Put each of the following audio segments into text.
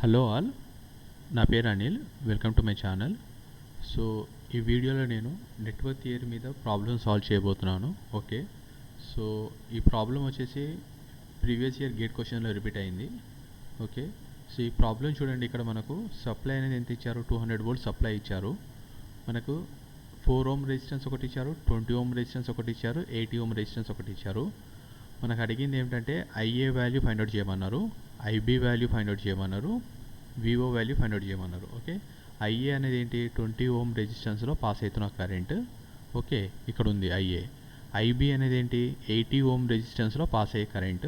Hello all, నా పేరు Anil. Welcome to my channel. So ఈ వీడియోలో నేను నెట్వర్క్ థియరీ మీద ప్రాబ్లమ్ సాల్వ్ చేయబోతున్నాను. ఓకే, సో ఈ ప్రాబ్లం వచ్చేసి ప్రీవియస్ ఇయర్ గేట్ క్వశ్చన్లో రిపీట్ అయింది. ఓకే, సో ఈ ప్రాబ్లం చూడండి. ఇక్కడ మనకు సప్లై అనేది ఎంత ఇచ్చారు? 200 వోల్ట్ సప్లై ఇచ్చారు. మనకు 4 ఓమ్ రెసిస్టెన్స్ ఒకటి ఇచ్చారు, 20 ఓమ్ రెసిస్టెన్స్ ఒకటి ఇచ్చారు, 80 ఓమ్ రెసిస్టెన్స్ ఒకటి ఇచ్చారు. మనకు అడిగింది ఏమిటంటే ఐఏ వాల్యూ ఫైండ్ అవుట్ చేయమన్నారు, ఐబీ వాల్యూ ఫైండ్ అవుట్ చేయమన్నారు, వివో వాల్యూ ఫైండ్ అవుట్ చేయమన్నారు. ఓకే, ఐఏ అనేది ఏంటి? 20 ఓమ్ రెసిస్టెన్స్లో పాస్ అవుతున్న కరెంట్. ఓకే, ఇక్కడ ఉంది ఐఏ. ఐబీ అనేది ఏంటి? 80 ఓమ్ రెసిస్టెన్స్లో పాస్ అయ్యే కరెంట్.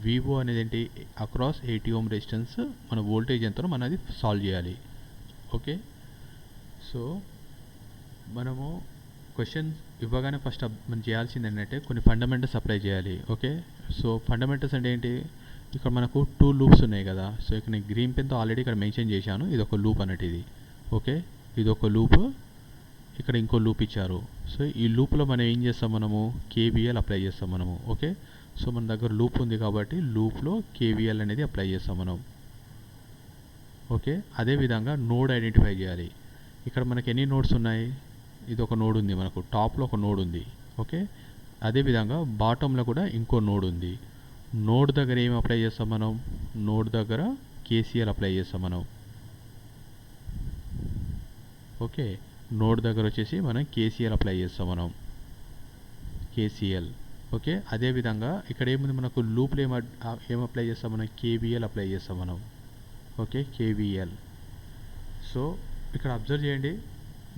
వివో అనేది ఏంటి? అక్రాస్ 80 ఓమ్ రెసిస్టెన్స్ మన వోల్టేజ్ ఎంతో మనది సాల్వ్ చేయాలి. ఓకే, సో మనము క్వశ్చన్ ఇవ్వగానే ఫస్ట్ మనం చేయాల్సింది ఏంటంటే కొన్ని ఫండమెంటల్స్ అప్లై చేయాలి. ఓకే, సో ఫండమెంటల్స్ అంటే ఏంటి? ఇక్కడ మనకు 2 లూప్స్ ఉన్నాయి కదా. సో ఇక్కడ నేను గ్రీన్ పెన్తో ఆల్రెడీ ఇక్కడ మెన్షన్ చేశాను. ఇది ఒక లూప్ అన్నట్టు ఇది. ఓకే, ఇది ఒక లూప్, ఇక్కడ ఇంకో లూప్ ఇచ్చారు. సో ఈ లూప్లో మనం ఏం చేస్తాం? మనము కేవీఎల్ అప్లై చేస్తాం మనము. ఓకే, సో మన దగ్గర లూప్ ఉంది కాబట్టి లూప్లో కేవీఎల్ అనేది అప్లై చేస్తాం మనం. ఓకే, అదేవిధంగా నోడ్ ఐడెంటిఫై చేయాలి. ఇక్కడ మనకి ఎన్ని నోడ్స్ ఉన్నాయి? ఇది ఒక నోడ్ ఉంది, మనకు టాప్లో ఒక నోడ్ ఉంది. ఓకే, అదేవిధంగా బాటంలో కూడా ఇంకో నోడ్ ఉంది. నోడ్ దగ్గర ఏమి అప్లై చేస్తాం మనం? నోడ్ దగ్గర కేసీఎల్ అప్లై చేస్తాం మనం. ఓకే, నోడ్ దగ్గర వచ్చేసి మనం కేసీఎల్ అప్లై చేస్తాం మనం, కేసీఎల్. ఓకే, అదేవిధంగా ఇక్కడ ఏముంది? మనకు లూప్లో ఏం అప్లై చేస్తాం మనం? కేవీఎల్ అప్లై చేస్తాం మనం. Okay, KVL. సో ఇక్కడ అబ్జర్వ్ చేయండి,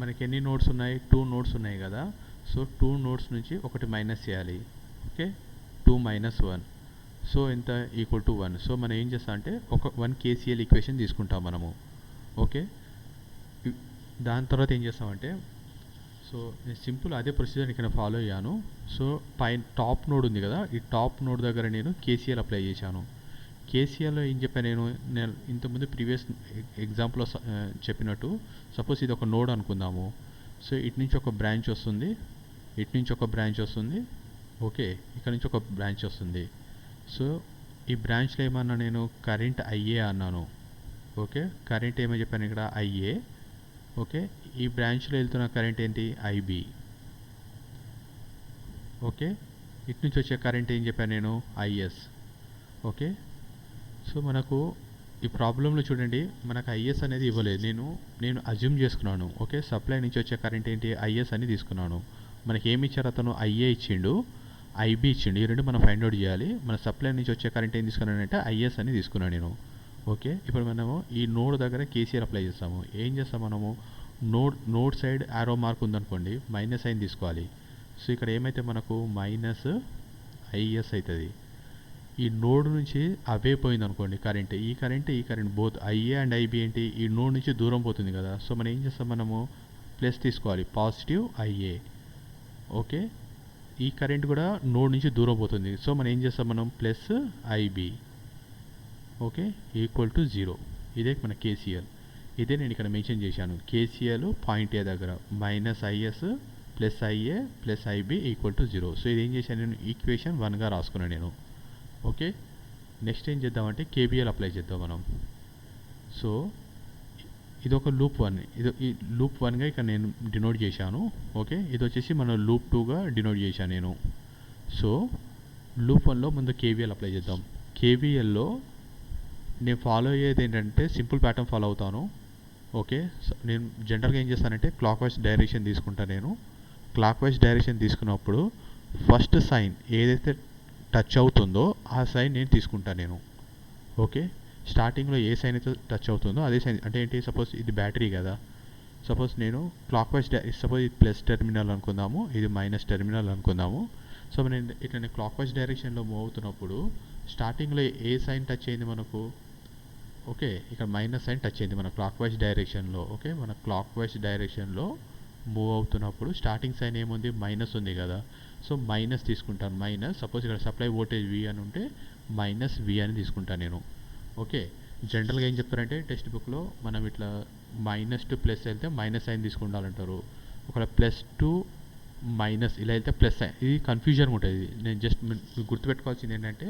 మనకి ఎన్ని నోడ్స్ ఉన్నాయి? 2 నోడ్స్ ఉన్నాయి కదా. సో 2 నోడ్స్ నుంచి ఒకటి మైనస్ చేయాలి. ఓకే, 2 మైనస్ 1, సో ఎంత? Equal to 1. సో మనం ఏం చేస్తాం అంటే ఒక 1 కేసీఎల్ ఈక్వేషన్ తీసుకుంటాం మనము. ఓకే, దాని తర్వాత ఏం చేస్తామంటే, సో నేను సింపుల్ అదే ప్రొసీజర్ ఇక్కడ ఫాలో అయ్యాను. సో పైన టాప్ నోడ్ ఉంది కదా, ఈ టాప్ నోడ్ దగ్గర నేను కేసీఎల్ అప్లై చేశాను. కేసీఎల్లో ఏం చెప్పాను నేను ఇంతకుముందు ప్రీవియస్ ఎగ్జాంపుల్లో చెప్పినట్టు, సపోజ్ ఇది ఒక నోడ్ అనుకుందాము. సో ఇటు నుంచి ఒక బ్రాంచ్ వస్తుంది, ఇటు నుంచి ఒక బ్రాంచ్ వస్తుంది. ఓకే, ఇక్కడ నుంచి ఒక బ్రాంచ్ వస్తుంది. సో ఈ బ్రాంచ్లో ఏమన్నా నేను కరెంట్ ఐఏ అన్నాను. ఓకే, కరెంట్ ఏమో చెప్పాను ఇక్కడ? ఐఏ. ఓకే, ఈ బ్రాంచ్లో వెళ్తున్న కరెంట్ ఏంటి? ఐబీ. ఓకే, ఇటు నుంచి వచ్చే కరెంట్ ఏం చెప్పాను నేను? ఐఎస్. ఓకే, సో మనకు ఈ ప్రాబ్లంలో చూడండి, మనకు ఐఎస్ అనేది ఇవ్వలేదు. నేను అజ్యూమ్ చేసుకున్నాను. ఓకే, సప్లై నుంచి వచ్చే కరెంట్ ఏంటి? ఐఎస్ అని తీసుకున్నాను. మనకి ఏమి ఇచ్చారు? అతను ఐఏ ఇచ్చిండు, ఐబీ ఇచ్చిండు. ఈ రెండు మనం ఫైండ్ అవుట్ చేయాలి. మన సప్లై నుంచి వచ్చే కరెంట్ ఏం తీసుకున్నానంటే ఐఎస్ అని తీసుకున్నాను నేను. ఓకే, ఇప్పుడు మనము ఈ నోడ్ దగ్గర కేసీఆర్ అప్లై చేస్తాము. ఏం చేస్తాం మనము? నోడ్ సైడ్ యారో మార్క్ ఉందనుకోండి, మైనస్ సైన్ తీసుకోవాలి. సో ఇక్కడ ఏమైతే మనకు మైనస్ ఐఎస్ అవుతుంది. ఈ నోడ్ నుంచి అవే పోయింది అనుకోండి కరెంట్, ఈ current both IA and IB ఏంటి? ఈ నోడ్ నుంచి దూరం పోతుంది కదా. సో మనం ఏం చేస్తాం? మనము ప్లస్ తీసుకోవాలి, పాజిటివ్ ఐఏ. ఓకే, ఈ కరెంట్ కూడా నోడ్ నుంచి దూరం పోతుంది. సో మనం ఏం చేస్తాం? మనం plus IB. Okay, equal to 0. ఇదే మన కేసీఎల్. ఇదే నేను ఇక్కడ మెన్షన్ చేశాను. కేసీఎల్ పాయింట్ ఏ దగ్గర minus IS plus IA plus IB equal to 0. So ఇది ఏం చేశాను? నేను ఈక్వేషన్ 1గా రాసుకున్నాను నేను. ఓకే, నెక్స్ట్ ఏం చేద్దామంటే కేబిఎల్ అప్లై చేద్దాం మనం. సో ఇది ఒక లూప్ 1, ఈ లూప్ 1గా ఇక్కడ నేను డినోట్ చేశాను. ఓకే, ఇది వచ్చేసి మనం లూప్ 2గా డినోట్ చేశాను నేను. సో లూప్ 1లో ముందు కేవీఎల్ అప్లై చేద్దాం. కేవీఎల్లో నేను ఫాలో అయ్యేది ఏంటంటే సింపుల్ ప్యాటర్న్ ఫాలో అవుతాను. ఓకే, నేను జనరల్గా ఏం చేస్తానంటే క్లాక్ వైజ్ డైరెక్షన్ తీసుకుంటాను నేను. క్లాక్ వైజ్ డైరెక్షన్ తీసుకున్నప్పుడు ఫస్ట్ సైన్ ఏదైతే టచ్ అవుతుందో ఆ సైన్ నేను తీసుకుంటాను నేను. ఓకే, స్టార్టింగ్లో ఏ సైన్ అయితే టచ్ అవుతుందో అదే సైన్. అంటే ఏంటి? సపోజ్ ఇది బ్యాటరీ కదా. సపోజ్ నేను క్లాక్ వైజ్ సపోజ్ ఇది ప్లస్ టెర్మినల్ అనుకుందాము, ఇది మైనస్ టెర్మినల్ అనుకుందాము. సో నేను ఇట్లా నేను క్లాక్ వైజ్ డైరెక్షన్లో మూవ్ అవుతున్నప్పుడు స్టార్టింగ్లో ఏ సైన్ టచ్ అయింది మనకు? ఓకే, ఇక్కడ మైనస్ సైన్ టచ్ అయింది మన క్లాక్ వైజ్ డైరెక్షన్లో. ఓకే, మన క్లాక్ వైజ్ డైరెక్షన్లో మూవ్ అవుతున్నప్పుడు స్టార్టింగ్ సైన్ ఏముంది? మైనస్ ఉంది కదా. సో మైనస్ తీసుకుంటాను. మైనస్ సపోజ్ ఇక్కడ సప్లై వోల్టేజ్ వి అని ఉంటే మైనస్ వి అని తీసుకుంటాను నేను. ఓకే, జనరల్గా ఏం చెప్తారంటే టెక్స్ట్ బుక్లో మనం ఇట్లా మైనస్ టు ప్లస్ వెళ్తే మైనస్ సైన్ తీసుకుంటారంటారు. ఒకవేళ ప్లస్ టు మైనస్ ఇలా వెళ్తే ప్లస్ సైన్. ఇది కన్ఫ్యూజన్ ఉంటుంది. నేను జస్ట్ గుర్తుపెట్టుకోవాల్సింది ఏంటంటే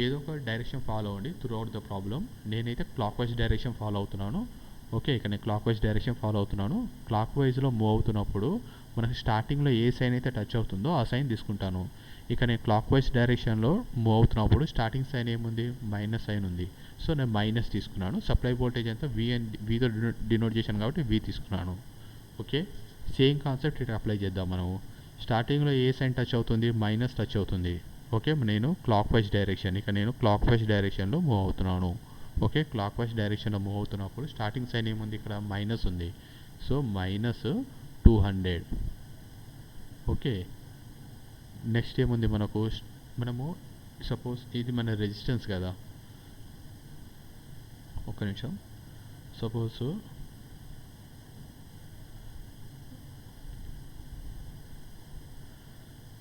ఏదో ఒక డైరెక్షన్ ఫాలో అవ్వండి త్రూ అవుట్ ద ప్రాబ్లం. నేనైతే క్లాక్ వైజ్ డైరెక్షన్ ఫాలో అవుతున్నాను. ఓకే, ఇక్కడ నేను క్లాక్ వైజ్ డైరెక్షన్ ఫాలో అవుతున్నాను. క్లాక్ వైజ్లో మూవ్ అవుతున్నప్పుడు మనకి స్టార్టింగ్లో ఏ సైన్ అయితే టచ్ అవుతుందో ఆ సైన్ తీసుకుంటాను. ఇక నేను క్లాక్ వైజ్ డైరెక్షన్లో మూవ్ అవుతున్నప్పుడు స్టార్టింగ్ సైన్ ఏముంది, మైనస్ సైన్ ఉంది. సో నేను మైనస్ తీసుకున్నాను. సప్లై వోల్టేజ్ అంతా వీతో డినోట్ చేశాను కాబట్టి వి తీసుకున్నాను. ఓకే, సేమ్ కాన్సెప్ట్ ఇక్కడ అప్లై చేద్దాం మనము. స్టార్టింగ్లో ఏ సైన్ టచ్ అవుతుంది, మైనస్ టచ్ అవుతుంది. ఓకే, నేను క్లాక్ వైజ్ డైరెక్షన్, ఇక నేను క్లాక్ వైజ్ డైరెక్షన్లో మూవ్ అవుతున్నాను. ఓకే, క్లాక్ వైజ్ డైరెక్షన్లో మూవ్ అవుతున్నప్పుడు స్టార్టింగ్ సైన్ ఏముంది, ఇక్కడ మైనస్ ఉంది. So minus 200. ఓకే, నెక్స్ట్ ఏముంది మనకు, మనము సపోజ్ ఇది మన రెసిస్టెన్స్ కదా, ఒక్క నిమిషం. సపోజ్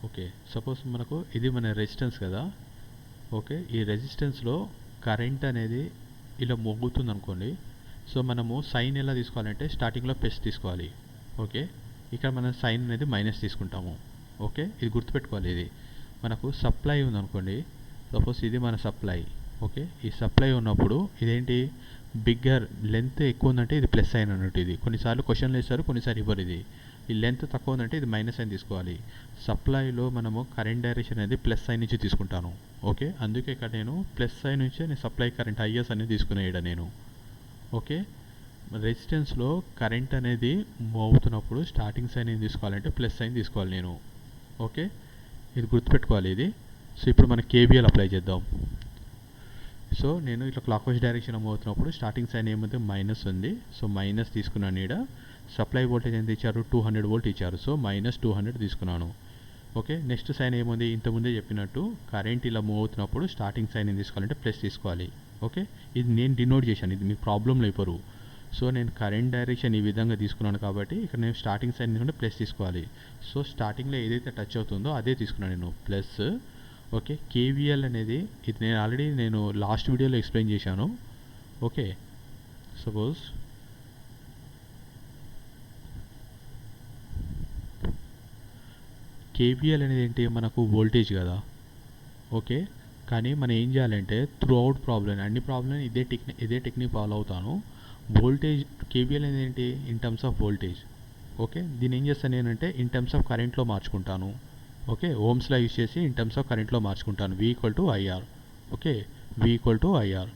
ఓకే, సపోజ్ మనకు ఇది మన రెసిస్టెన్స్ కదా. ఓకే, ఈ రెసిస్టెన్స్లో కరెంట్ అనేది ఇలా మోగుతుంది అనుకోండి. సో మనము సైన్ ఎలా తీసుకోవాలంటే స్టార్టింగ్లో ప్లస్ తీసుకోవాలి. ఓకే, ఇక్కడ మనం సైన్ అనేది మైనస్ తీసుకుంటాము. ఓకే, ఇది గుర్తుపెట్టుకోవాలి. ఇది మనకు సప్లై ఉందనుకోండి, సపోజ్ ఇది మన సప్లై. ఓకే, ఈ సప్లై ఉన్నప్పుడు ఇదేంటి, బిగ్గర్ లెంత్ ఎక్కువ ఉందంటే ఇది ప్లస్ సైన్ అన్నట్టు. ఇది కొన్నిసార్లు క్వశ్చన్లు వేస్తారు, కొన్నిసార్లు ఇవ్వరు. ఈ లెంత్ తక్కువ ఉందంటే ఇది మైనస్ సైన్ తీసుకోవాలి. సప్లైలో మనము కరెంట్ డైరెక్షన్ అనేది ప్లస్ సైన్ నుంచి తీసుకుంటాను. ఓకే, అందుకే ఇక్కడ నేను ప్లస్ సైన్ నుంచే నేను సప్లై కరెంట్ ఐఎస్ అనేది తీసుకునేయడం నేను. ఓకే, రెసిస్టెన్స్లో కరెంట్ అనేది మూవ్ అవుతున్నప్పుడు స్టార్టింగ్ సైన్ ఏం తీసుకోవాలంటే ప్లస్ సైన్ తీసుకోవాలి నేను. ఓకే, ఇది గుర్తుపెట్టుకోవాలి ఇది. సో ఇప్పుడు మనం కేబిఎల్ అప్లై చేద్దాం. సో నేను ఇట్లా క్లాక్ వైజ్ డైరెక్షన్ మూవ్ అవుతున్నప్పుడు స్టార్టింగ్ సైన్ ఏముంది, మైనస్ ఉంది. సో మైనస్ తీసుకున్నాను. ఇక్కడ సప్లై వోల్టేజ్ ఎంత ఇచ్చారు, 200 వోల్ట్ ఇచ్చారు. సో మైనస్ 200 తీసుకున్నాను. ఓకే, నెక్స్ట్ సైన్ ఏముంది, ఇంతకుముందే చెప్పినట్టు కరెంట్ ఇలా మూవ్ అవుతున్నప్పుడు స్టార్టింగ్ సైన్ ఏం తీసుకోవాలంటే ప్లస్ తీసుకోవాలి. ఓకే, ఇది నేను డినోట్ చేశాను, ఇది మీ ప్రాబ్లంలో ఇవ్వరు. సో నేను కరెంట్ డైరెక్షన్ ఈ విధంగా తీసుకున్నాను కాబట్టి ఇక్కడ నేను స్టార్టింగ్ సైన్ తీసుకుంటే ప్లస్ తీసుకోవాలి. సో స్టార్టింగ్లో ఏదైతే టచ్ అవుతుందో అదే తీసుకున్నాను నేను, ప్లస్. ఓకే, కేవీఎల్ అనేది ఇది నేను ఆల్రెడీ లాస్ట్ వీడియోలో ఎక్స్ప్లెయిన్ చేశాను. ఓకే, సపోజ్ కేవీఎల్ అనేది ఏంటి, మనకు వోల్టేజ్ కదా. ఓకే, కానీ మనం ఏం చేయాలంటే త్రూ అవుట్ ప్రాబ్లం, అన్ని ప్రాబ్లం ఇదే టెక్నిక్ ఫాలో అవుతాను. వోల్టేజ్ కేవీఎల్ అనేది ఏంటి, in terms of voltage. Okay, దీన్ని ఏం చేస్తాను నేనంటే ఇన్ టర్మ్స్ ఆఫ్ కరెంట్లో మార్చుకుంటాను. ఓకే, ఓమ్స్లా యూజ్ చేసి ఇన్ టర్మ్స్ ఆఫ్ కరెంట్లో మార్చుకుంటాను. V = IR. Okay, V = IR.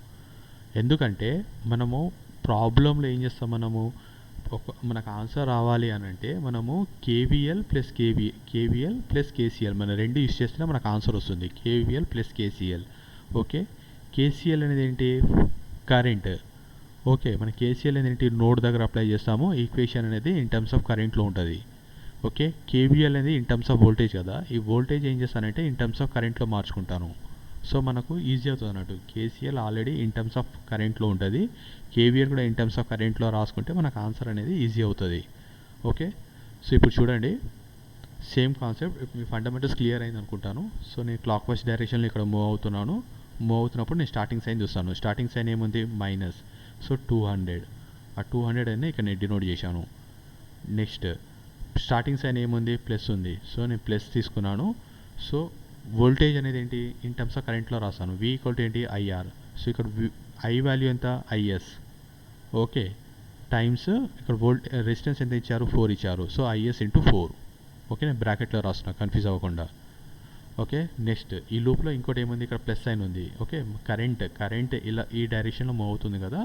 ఎందుకంటే మనము ప్రాబ్లంలో ఏం చేస్తాం, మనకు ఆన్సర్ రావాలి అని అంటే మనము కేవీఎల్ ప్లస్ కేసీఎల్ మన రెండు యూజ్ చేస్తే మనకు ఆన్సర్ వస్తుంది. KVL plus KCL. Okay, KCL అనేది ఏంటి, కరెంట్. ఓకే, మన కేసీఎల్ అనేది ఏంటి, నోడ్ దగ్గర అప్లై చేస్తాము. ఈక్వేషన్ అనేది ఇన్ టర్మ్స్ ఆఫ్ కరెంట్లో ఉంటుంది. ఓకే, కేవీఎల్ అనేది ఇన్ టర్మ్స్ ఆఫ్ వోల్టేజ్ కదా. ఈ వోల్టేజ్ ఏం చేస్తానంటే ఇన్ టర్మ్స్ ఆఫ్ కరెంట్లో మార్చుకుంటాను. సో మనకు ఈజీ అవుతుంది అన్నట్టు. KCL already in terms of కరెంట్లో ఉంటుంది, కేవీఎల్ కూడా ఇన్ టర్మ్స్ ఆఫ్ కరెంట్లో రాసుకుంటే మనకు ఆన్సర్ అనేది ఈజీ అవుతుంది. ఓకే, సో ఇప్పుడు చూడండి సేమ్ కాన్సెప్ట్. మీ ఫండమెంటల్స్ క్లియర్ అయింది అనుకుంటాను. సో నేను క్లాక్ వైజ్ డైరెక్షన్లో ఇక్కడ మూవ్ అవుతున్నాను. మూవ్ అవుతున్నప్పుడు నేను స్టార్టింగ్ సైన్ చూస్తాను. స్టార్టింగ్ సైన్ ఏముంది, మైనస్. సో 200. ఆ 200 అనేది ఇక్కడ నేను డినోట్ చేశాను. నెక్స్ట్ స్టార్టింగ్ సైన్ ఏముంది, ప్లస్ ఉంది. సో నేను ప్లస్ తీసుకున్నాను. సో వోల్టేజ్ అనేది ఏంటి, ఇన్ టర్మ్స్ ఆఫ్ కరెంట్లో రాస్తాను. V = ఏంటి, IR. సో ఇక్కడ I వాల్యూ ఎంత, IS. ఓకే, టైమ్స్ ఇక్కడ రెసిస్టెన్స్ ఎంత ఇచ్చారు, 4 ఇచ్చారు. So IS × 4. ఓకే, నేను బ్రాకెట్లో రాస్తున్నా కన్ఫ్యూజ్ అవ్వకుండా. ఓకే, నెక్స్ట్ ఈ లూప్లో ఇంకోటి ఏముంది, ఇక్కడ ప్లస్ సైన్ ఉంది. ఓకే, కరెంట్ ఇలా ఈ డైరెక్షన్లో మూవ్ అవుతుంది కదా.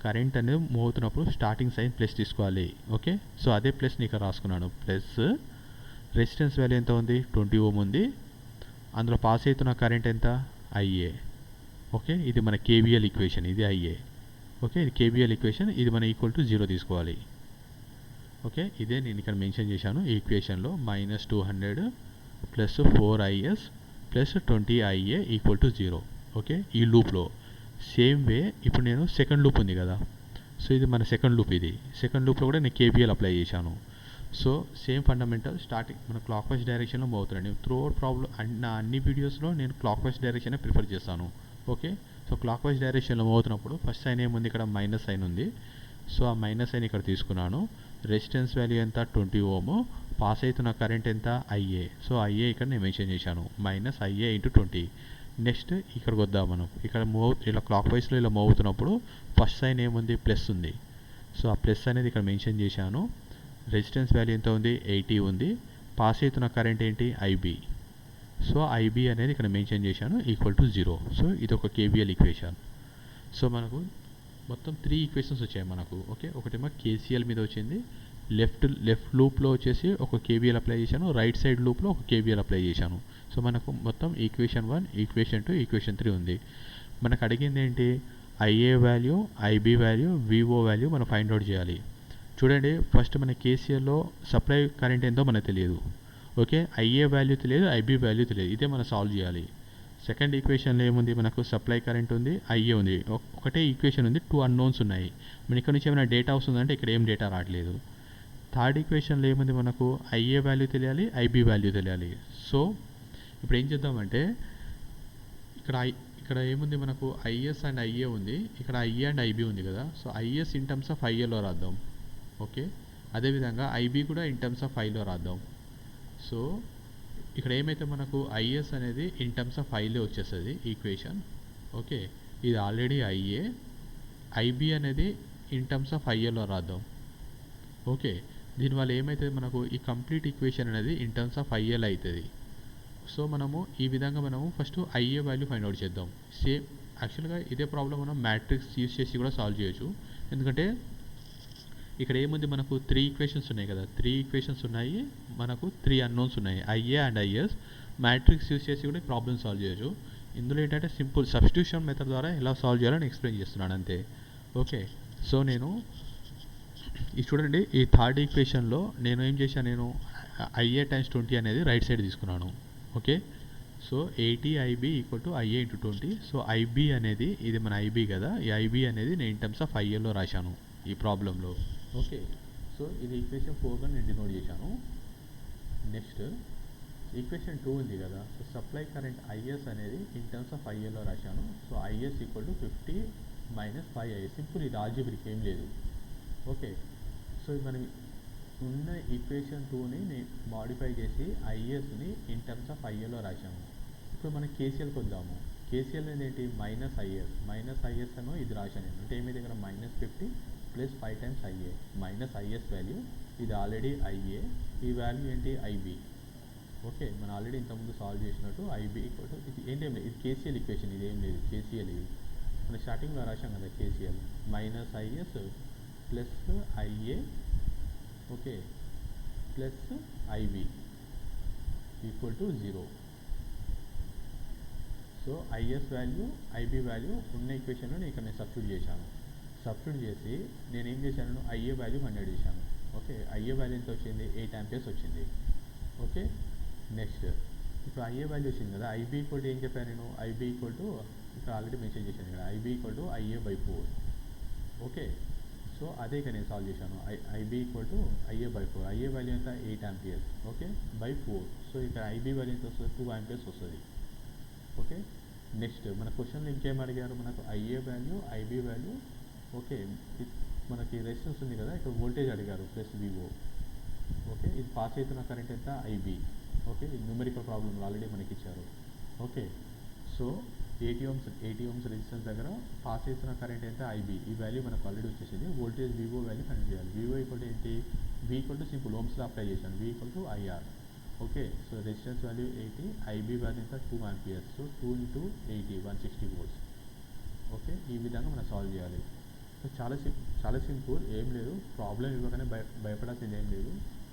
కరెంట్ అనేది మూవ్ అవుతున్నప్పుడు స్టార్టింగ్ సైన్ ప్లస్ తీసుకోవాలి. ఓకే, సో అదే ప్లస్ని ఇక్కడ రాసుకున్నాను. ప్లస్ రెసిస్టెన్స్ వాల్యూ ఎంత ఉంది, 20 ఓం ఉంది. అందులో పాస్ అవుతున్న కరెంట్ ఎంత, IA. ఓకే, ఇది మన కేవీఎల్ ఈక్వేషన్, ఇది IA. ఓకే, ఇది కేవీఎల్ ఈక్వేషన్, ఇది మన =0 తీసుకోవాలి. ఓకే, ఇదే నేను ఇక్కడ మెన్షన్ చేశాను ఈ ఈక్వేషన్లో. -200 + 4IS + 20IA = 0. ఓకే, ఈ లూప్లో సేమ్ వే ఇప్పుడు నేను సెకండ్ లూప్ ఉంది కదా. సో ఇది మన సెకండ్ లూప్. ఇది సెకండ్ లూప్లో కూడా నేను కేవీఎల్ అప్లై చేశాను. సో సేమ్ ఫండమెంటల్ స్టార్టింగ్ మన క్లాక్ వైజ్ డైరెక్షన్లో మూవ్ అవుతున్నాను. త్రూ అవుట్ ప్రాబ్లం నా అన్ని వీడియోస్లో నేను క్లాక్ వైజ్ డైరెక్షన్ ప్రిఫర్ చేస్తాను. ఓకే, సో క్లాక్ వైజ్ డైరెక్షన్లో మూవ్ అవుతున్నప్పుడు ఫస్ట్ సైన్ ఏముంది, ఇక్కడ మైనస్ సైన్ ఉంది. సో ఆ మైనస్ సైన్ ఇక్కడ తీసుకున్నాను. రెసిస్టెన్స్ వాల్యూ ఎంత, 20 ఓము. పాస్ అవుతున్న కరెంట్ ఎంత, IA. సో IA ఇక్కడ నేను మెన్షన్ చేశాను, -IA × 20. నెక్స్ట్ ఇక్కడికి వద్దాం మనం. ఇక్కడ ఇలా క్లాక్ వైస్లో ఇలా మూవ్ అవుతున్నప్పుడు ఫస్ట్ సైన్ ఏముంది, ప్లస్ ఉంది. సో ఆ ప్లస్ అనేది ఇక్కడ మెన్షన్ చేశాను. రెసిస్టెన్స్ వాల్యూ ఎంత ఉంది, 80 ఉంది. పాస్ అవుతున్న కరెంట్ ఏంటి, ఐబీ. సో ఐబీ అనేది ఇక్కడ మెన్షన్ చేశాను ఈక్వల్ టు 0. సో ఇది ఒక కేవీఎల్ ఈక్వేషన్. సో మనకు మొత్తం 3 ఈక్వేషన్స్ వచ్చాయి మనకు. ఓకే, ఒకటేమో కేసీఎల్ మీద వచ్చింది, లెఫ్ట్ లూప్లో వచ్చేసి ఒక కేవీఎల్ అప్లై చేశాను, రైట్ సైడ్ లూప్లో ఒక కేవీఎల్ అప్లై చేశాను. సో మనకు మొత్తం ఈక్వేషన్ 1, ఈక్వేషన్ 2, ఈక్వేషన్ 3 ఉంది. మనకు అడిగింది ఏంటి, IA value, IB value, VO value మనం ఫైండ్ అవుట్ చేయాలి. చూడండి, ఫస్ట్ మన కేసీఎల్లో సప్లై కరెంట్ ఎంతో మనకు తెలియదు. ఓకే, ఐఏ వాల్యూ తెలియదు, ఐబీ వాల్యూ తెలియదు. ఇదే మనం సాల్వ్ చేయాలి. సెకండ్ ఈక్వేషన్లో ఏముంది, మనకు సప్లై కరెంట్ ఉంది, ఐఏ ఉంది. ఒకటే ఈక్వేషన్ ఉంది, 2 అన్నోన్స్ ఉన్నాయి. మన ఇక్కడ నుంచి ఏమైనా డేటా వస్తుందంటే ఇక్కడ ఏం డేటా రావట్లేదు. థర్డ్ ఈక్వేషన్లో ఏముంది, మనకు ఐఏ వాల్యూ తెలియాలి, ఐబీ వాల్యూ తెలియాలి. సో ఇప్పుడు ఏం చేద్దామంటే ఇక్కడ ఏముంది, మనకు ఐఎస్ అండ్ ఐఏ ఉంది, ఇక్కడ ఐఏ అండ్ ఐబీ ఉంది కదా. So IS in terms of ఐఏలో రాద్దాం. ఓకే, అదేవిధంగా ఐబీ కూడా ఇన్ టర్మ్స్ ఆఫ్ ఐలో రాద్దాం. సో ఇక్కడ ఏమైతే మనకు ఐఎస్ అనేది ఇన్ టర్మ్స్ ఆఫ్ ఐలో వచ్చేస్తుంది ఈక్వేషన్. ఓకే, ఇది ఆల్రెడీ ఐఏ. ఐబీ అనేది ఇన్ టర్మ్స్ ఆఫ్ ఐఏలో రాద్దాం. ఓకే, దీనివల్ల ఏమవుతుంది, మనకు ఈ కంప్లీట్ ఈక్వేషన్ అనేది ఇన్ టర్మ్స్ ఆఫ్ ఐఏలో అవుతుంది. సో మనము ఈ విధంగా మనము first IA value find out చేద్దాం. సేమ్ యాక్చువల్గా ఇదే ప్రాబ్లం మనం మ్యాట్రిక్స్ యూస్ చేసి కూడా సాల్వ్ చేయొచ్చు. ఎందుకంటే ఇక్కడ ఏముంది, మనకు 3 ఈక్వేషన్స్ ఉన్నాయి కదా, 3 ఈక్వేషన్స్ ఉన్నాయి, మనకు 3 అన్నోన్స్ ఉన్నాయి, IA and IS. Matrix use చేసి కూడా ప్రాబ్లమ్ సాల్వ్ చేయొచ్చు. ఇందులో ఏంటంటే సింపుల్ సబ్స్టిట్యూషన్ మెథడ్ ద్వారా ఎలా సాల్వ్ చేయాలని ఎక్స్ప్లెయిన్ చేస్తున్నాను అంతే. ఓకే, సో నేను ఇది చూడండి, ఈ థర్డ్ ఈక్వేషన్లో నేను ఏం చేశాను, నేను ఐఏ టైమ్స్ 20 అనేది రైట్ సైడ్ తీసుకున్నాను. Okay, so 80 IB equal to IA into 20. So IB అనేది ఇది మన ఐబీ కదా, ఈ ఐబీ అనేది నేను ఇన్ టర్మ్స్ ఆఫ్ ఐఏలో రాశాను ఈ ప్రాబ్లంలో. ఓకే, సో ఇది ఈక్వేషన్ 4గా నేను డినోట్ చేశాను. నెక్స్ట్ ఈక్వేషన్ 2 ఉంది కదా, సో సప్లై కరెంట్ ఐఎస్ అనేది ఇన్ టర్మ్స్ ఆఫ్ ఐఏలో రాశాను. So is equal to 50 minus 5 simple, ఇది ఆల్జీబ్రిక్ ఏం లేదు. ఓకే, సో మనం ఉన్న ఈక్వేషన్ 2ని మాడిఫై చేసి ఐఎస్ని ఇన్ టర్మ్స్ ఆఫ్ ఐఏలో రాశాము. ఇప్పుడు మనం కేసీఎల్కి వద్దాము. కేసీఎల్ అనేది ఏంటి, మైనస్ ఐఎస్ అనో ఇది రాశాను నేను. అంటే ఏమి దగ్గర -50 plus 5 times IA minus IS value. ఇది ఆల్రెడీ ఐఏ, ఈ వాల్యూ ఏంటి, ఐబీ. ఓకే, మనం ఆల్రెడీ ఇంతకుముందు సాల్వ్ చేసినట్టు ఐబీ ఈక్వల్ టు ఇది ఏంటి, ఏం లేదు, ఇది కేసీఎల్ ఈక్వేషన్, ఇది ఏం లేదు, కేసీఎల్ ఇది మనం స్టార్టింగ్లో రాశాం కదా. KCL minus IS plus IA, okay, plus IB equal to 0. So IS value, IB value ఉన్న ఈక్వేషన్లో నేను ఇక్కడ సబ్స్టిట్యూట్ చేశాను. సబ్స్టిట్యూట్ చేసి నేను ఏం చేశాను, ఐఏ వాల్యూ 100 చేశాను. ఓకే, ఐఏ వాల్యూ ఎంత వచ్చింది, 8 ఆంపియర్స్ వచ్చింది. ఓకే, నెక్స్ట్ ఇప్పుడు ఐఏ వాల్యూ వచ్చింది కదా, ఐబీ ఈక్వల్ టు ఏం చెప్పాను నేను, ఐబీ ఈక్వల్ టు ఇక్కడ ఆల్రెడీ మెన్షన్ చేశాను ఇక్కడ, IB equal to IA by 4. Okay, so అదే ఇక్కడ నేను సాల్వ్ చేశాను. IB equal to IA by 4. IA value ఎంత, 8 ఆంపియర్స్. Okay, by 4. సో ఇక్కడ ఐబీ వాల్యూ ఎంత వస్తుంది, 2 ఆంపియర్స్ వస్తుంది. ఓకే, నెక్స్ట్ మన క్వశ్చన్లో ఇంకేం అడిగారు, మనకు IA value, IB value. Okay, మనకి రెసిస్టెన్స్ ఉంది కదా, ఇక్కడ వోల్టేజ్ అడిగారు ప్లస్ వివో. ఓకే, ఇది పాస్ అవుతున్న కరెంట్ ఎంత, ఐబీ. ఓకే, ఇది న్యూమరికల్ ప్రాబ్లమ్ ఆల్రెడీ మనకి ఇచ్చారు. ఓకే, సో 80 ohms రెసిస్టెన్స్ దగ్గర పాస్ అవుతున్న కరెంట్ ఎంత, ఐబీ. ఈ వాల్యూ మనకు ఆల్రెడీ వచ్చేసింది. వోల్టేజ్ వివో వాల్యూ కనెక్ట్ చేయాలి. వివో ఈక్వల్ ఏంటి, వి ఈక్వల్ టు సింపుల్ ఓమ్స్లో అప్లై చేశాను, V equal to IR. Okay, so resistance value 80, IB value ఎంత, 2 ఆంపియర్స్. So 2 × 80 160 volts. ఓకే, ఈ విధంగా మనం సాల్వ్ చేయాలి. సో చాలా సింపుల్, ఏం లేదు, ప్రాబ్లం ఇవ్వగానే భయపడాల్సింది ఏం లేదు.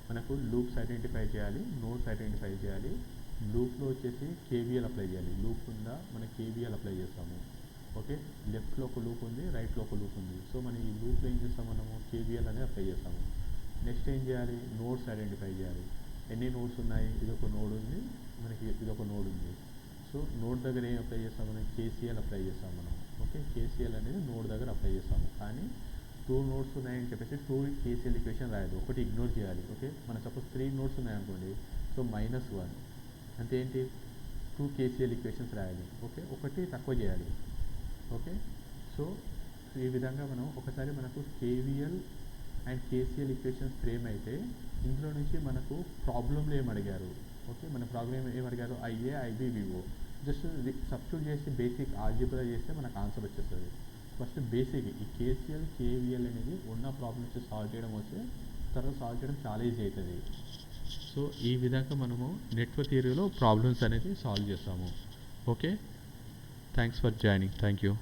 మనకు లూప్స్ ఐడెంటిఫై చేయాలి, నోడ్స్ ఐడెంటిఫై చేయాలి. లూప్లో వచ్చేసి కేవీఎల్ అప్లై చేయాలి. లూప్ ఉందా, మనం కేవీఎల్ అప్లై చేస్తాము. ఓకే, లెఫ్ట్లో ఒక లూప్ ఉంది, రైట్లో ఒక లూప్ ఉంది. సో మనం ఈ లూప్లో ఏం చేస్తాం, మనము కేవీఎల్ అనేది అప్లై చేస్తాము. నెక్స్ట్ ఏం చేయాలి, నోడ్స్ ఐడెంటిఫై చేయాలి. ఎన్ని నోడ్స్ ఉన్నాయి, ఇదొక నోడ్ ఉంది, మనకి ఇదొక నోడ్ ఉంది. సో నోడ్ దగ్గర ఏం అప్లై చేస్తాం, మనం కేసీఎల్ అప్లై చేస్తాం మనం. ఓకే, కేసీఎల్ అనేది నోడ్ దగ్గర అప్లై చేస్తాము. కానీ 2 నోడ్స్ ఉన్నాయని చెప్పేసి 2 కేసీఎల్ ఈక్వేషన్ రాయదు, ఒకటి ఇగ్నోర్ చేయాలి. ఓకే, మన సపోజ్ 3 నోడ్స్ ఉన్నాయనుకోండి, సో -1 అంటే ఏంటి, 2 కేసీఎల్ ఈక్వేషన్స్ రాయాలి. ఓకే, ఒకటి తక్కువ చేయాలి. ఓకే, సో ఈ విధంగా మనం ఒకసారి మనకు KVL and KCL equations frame అయితే ఇందులో నుంచి మనకు ప్రాబ్లంలో ఏం అడిగారు. ఓకే, మన ప్రాబ్లం ఏం అడిగారు, IA, IB, VO. Just substitute చేసి బేసిక్ ఆల్జీబ్రా చేస్తే మనకు ఆన్సర్ వచ్చేస్తుంది. ఫస్ట్ బేసిక్ ఈ కేసీఎల్ కేవీఎల్ అనేది ఉన్న ప్రాబ్లమ్స్ సాల్వ్ చేయడం వస్తే తర్వాత సాల్వ్ చేయడం చాలా ఈజీ అవుతుంది. సో ఈ విధంగా మనము నెట్వర్క్ థియరీలో ప్రాబ్లమ్స్ అనేది సాల్వ్ చేస్తాము. Okay, thanks for joining. Thank you.